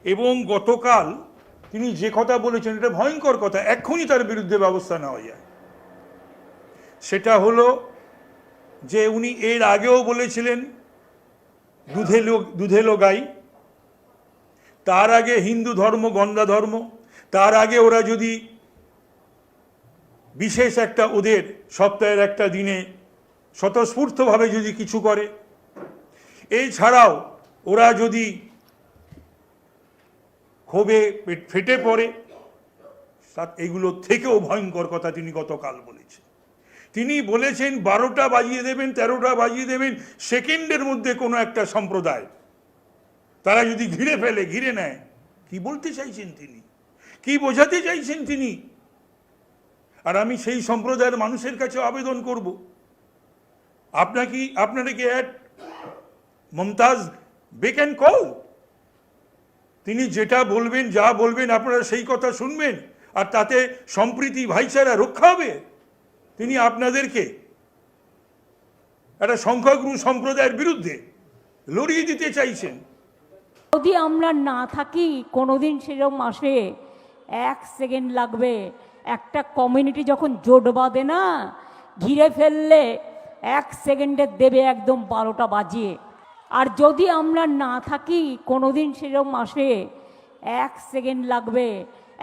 এবং গতকাল তিনি যে কথা বলেছেন এটা ভয়ঙ্কর কথা, এক্ষুনি তার বিরুদ্ধে ব্যবস্থা নেওয়া যায়। সেটা হলো যে উনি এর আগেও বলেছিলেন দুধেলো গাই, তার আগে হিন্দু ধর্ম গন্ডা ধর্ম, তার আগে ওরা যদি বিশেষ একটা ওদের সপ্তাহের একটা দিনে স্বতঃস্ফূর্তভাবে যদি কিছু করে, এছাড়াও ওরা যদি ক্ষোভে ফেটে পড়ে, এগুলো থেকেও ভয়ঙ্কর কথা তিনি গতকাল বলেছেন। তিনি বলেছেন 12টা বাজিয়ে দেবেন, 13টা বাজিয়ে দেবেন, সেকেন্ডের মধ্যে কোনো একটা সম্প্রদায় তারা যদি ঘিরে নেয়। কি বলতে চাইছেন তিনি, কি বোঝাতে চাইছেন তিনি? আর আমি সেই সম্প্রদায়ের মানুষের কাছে আবেদন করব, আপনারা কি অ্যাট মমতাজ বেক অ্যান্ড কল? তিনি যেটা বলবেন, যা বলবেন আপনারা সেই কথা শুনবেন, আর তাতে সম্প্রীতি ভাইচারা রক্ষা হবে। তিনি আপনাদেরকে একটা সংখ্যাগুরু সম্প্রদায়ের বিরুদ্ধে লড়িয়ে দিতে চাইছেন। যদি আমরা না থাকি কোনোদিন সেরকম আসে, 1 সেকেন্ড লাগবে। একটা কমিউনিটি যখন জোট বাঁধে না, ঘিরে ফেললে 1 সেকেন্ডে দেবে একদম 12টা বাজিয়ে। আর যদি আমরা না থাকি কোনোদিন সেরকম আসে, 1 সেকেন্ড লাগবে।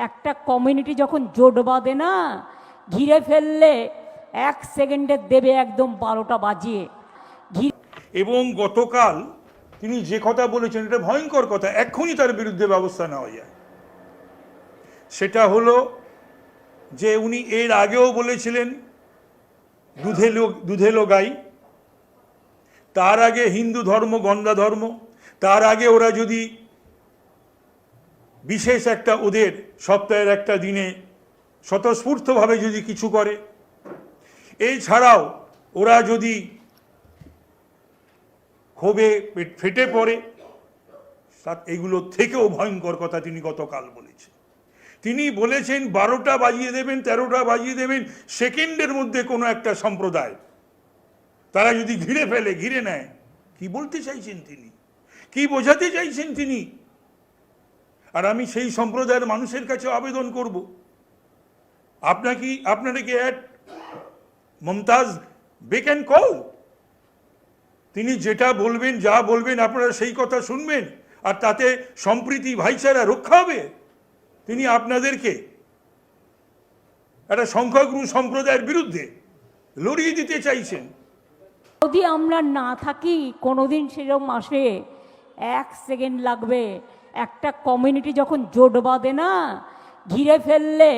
একটা কমিউনিটি যখন জোট বাঁধে না, ঘিরে ফেললে 1 সেকেন্ডে দেবে একদম 12টা বাজিয়ে। এবং গতকাল তিনি যে কথা বলেছেন এটা ভয়ঙ্কর কথা, এক্ষুনি তার বিরুদ্ধে ব্যবস্থা নেওয়া যায়। সেটা হলো যে উনি এর আগেও বলেছিলেন দুধেলো গাই, তার আগে হিন্দু ধর্ম গন্ডা ধর্ম, তার আগে ওরা যদি বিশেষ একটা ওদের সপ্তাহের একটা দিনে স্বতঃস্ফূর্তভাবে যদি কিছু করে, এছাড়াও ওরা যদি ক্ষোভে ফেটে পড়ে, এগুলো থেকেও ভয়ঙ্কর কথা তিনি গতকাল বলেছেন। তিনি বলেছেন 12টা বাজিয়ে দেবেন, 13টা বাজিয়ে দেবেন, সেকেন্ডের মধ্যে কোনো একটা সম্প্রদায় তারা যদি ঘিরে নেয়। কি বলতে চাইছেন তিনি, কি বোঝাতে চাইছেন তিনি? আর আমি সেই সম্প্রদায়ের মানুষের কাছে আবেদন করব, আপনারা কি অ্যাট মমতাজ বেক অ্যান্ড কল? তিনি যেটা বলবেন, যা বলবেন আপনারা সেই কথা শুনবেন, আর তাতে সম্প্রীতি ভাইচারা রক্ষা হবে। তিনি আপনাদেরকে একটা সংখ্যাগুরু সম্প্রদায়ের বিরুদ্ধে লড়িয়ে দিতে চাইছেন। যদি আমরা না থাকি কোনোদিন সেরকম আসে, 1 সেকেন্ড লাগবে। একটা কমিউনিটি যখন জোট বাঁধে না, ঘিরে ফেললে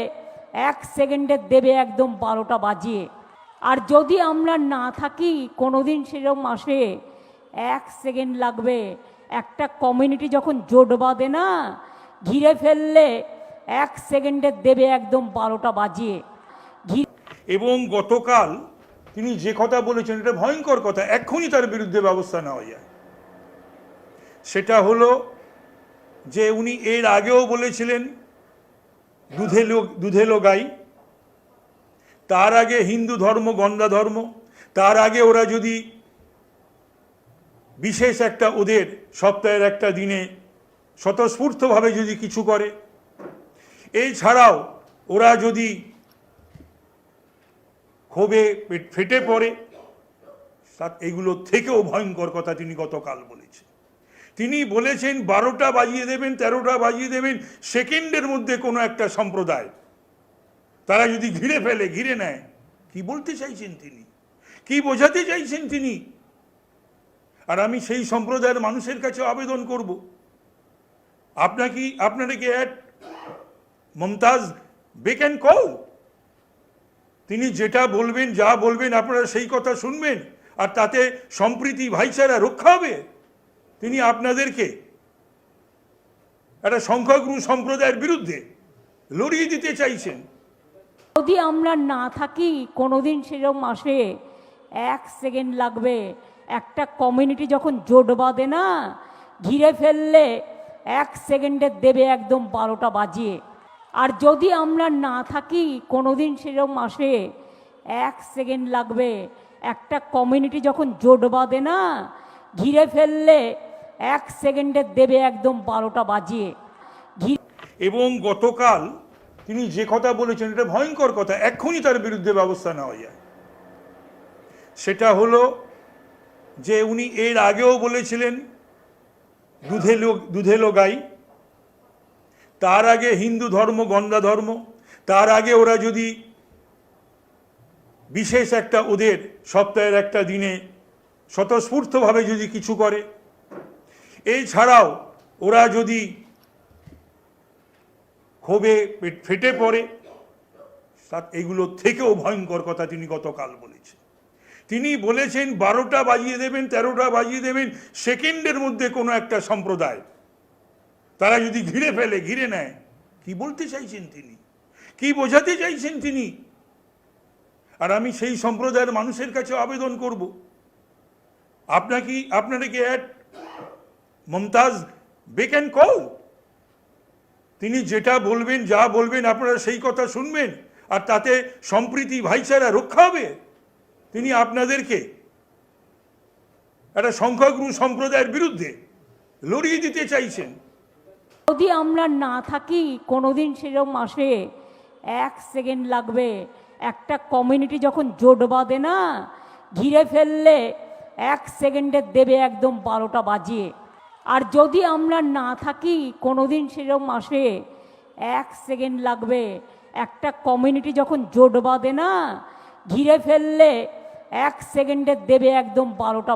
1 সেকেন্ডে দেবে একদম 12টা বাজিয়ে। আর যদি আমরা না থাকি কোনোদিন সেরকম আসে, 1 সেকেন্ড লাগবে। একটা কমিউনিটি যখন জোট বাঁধে না, ঘিরে ফেললে 1 সেকেন্ডে দেবে একদম 12টা বাজিয়ে। এবং গতকাল তিনি যে কথা বলেছেন এটা ভয়ঙ্কর কথা, এক্ষুনি তার বিরুদ্ধে ব্যবস্থা নেওয়া যায়। সেটা হলো যে উনি এর আগেও বলেছিলেন দুধেলো গাই, তার আগে হিন্দু ধর্ম গন্ডা ধর্ম, তার আগে ওরা যদি বিশেষ একটা ওদের সপ্তাহের একটা দিনে স্বতঃস্ফূর্তভাবে যদি কিছু করে, এছাড়াও ওরা যদি ক্ষোভে ফেটে পড়ে, এগুলো থেকেও ভয়ঙ্কর কথা তিনি গতকাল বলেছেন। তিনি বলেছেন 12টা বাজিয়ে দেবেন, 13টা বাজিয়ে দেবেন, সেকেন্ডের মধ্যে কোনো একটা সম্প্রদায় তারা যদি ঘিরে নেয়। কি বলতে চাইছেন তিনি, কি বোঝাতে চাইছেন তিনি? আর আমি সেই সম্প্রদায়ের মানুষের কাছে আবেদন করব, আপনারা কি অ্যাট মমতাজ বেক অ্যান্ড কল? তিনি যেটা বলবেন, যা বলবেন আপনারা সেই কথা শুনবেন, আর তাতে সম্প্রীতি ভাইচারা রক্ষা হবে। তিনি আপনাদেরকে একটা সংখ্যাগুরু সম্প্রদায়ের বিরুদ্ধে লড়িয়ে দিতে চাইছেন। যদি আমরা না থাকি কোনোদিন সেরকম আসে, 1 সেকেন্ড লাগবে। একটা কমিউনিটি যখন জোট বাঁধে না, ঘিরে ফেললে 1 সেকেন্ডে দেবে একদম 12টা বাজিয়ে। আর যদি আমরা না থাকি কোনোদিন সেরকম আসে, 1 সেকেন্ড লাগবে। একটা কমিউনিটি যখন জোট বাঁধে না, ঘিরে ফেললে 1 সেকেন্ডে দেবে একদম 12টা বাজিয়ে। এবং গতকাল তিনি যে কথা বলেছেন এটা ভয়ঙ্কর কথা, এক্ষুনি তার বিরুদ্ধে ব্যবস্থা নেওয়া যায়। সেটা হলো যে উনি এর আগেও বলেছিলেন দুধেলো গাই, তার আগে হিন্দু ধর্ম গন্ডা ধর্ম, তার আগে ওরা যদি বিশেষ একটা ওদের সপ্তাহের একটা দিনে স্বতঃস্ফূর্তভাবে যদি কিছু করে, এছাড়াও ওরা যদি ক্ষোভে ফেটে পড়ে, এগুলো থেকেও ভয়ঙ্কর কথা তিনি গতকাল বলেছেন। তিনি বলেছেন 12টা বাজিয়ে দেবেন, 13টা বাজিয়ে দেবেন, সেকেন্ডের মধ্যে কোনো একটা সম্প্রদায় তারা যদি ঘিরে নেয়। কি বলতে চাইছেন তিনি, কি বোঝাতে চাইছেন তিনি? আর আমি সেই সম্প্রদায়ের মানুষের কাছে আবেদন করব, আপনারা কি মমতাজ বেক অ্যান্ড কল, তিনি যেটা বলবেন যা বলবেন আপনারা সেই কথা শুনবেন, আর তাতে সম্প্রীতি ভাইচারা রক্ষা হবে। তিনি আপনাদেরকে একটা সংখ্যাগুরু সম্প্রদায়ের বিরুদ্ধে লড়িয়ে দিতে চাইছেন। যদি আমরা না থাকি কোনোদিন সেরকম আসে, 1 সেকেন্ড লাগবে। একটা কমিউনিটি যখন জোট বাঁধে না, ঘিরে ফেললে 1 সেকেন্ডে দেবে একদম 12টা বাজিয়ে। আর যদি আমরা না থাকি কোনোদিন সেরকম আসে, 1 সেকেন্ড লাগবে। একটা কমিউনিটি যখন জোট বাঁধে না, ঘিরে ফেললে 1 সেকেন্ডে দেবে একদম 12টা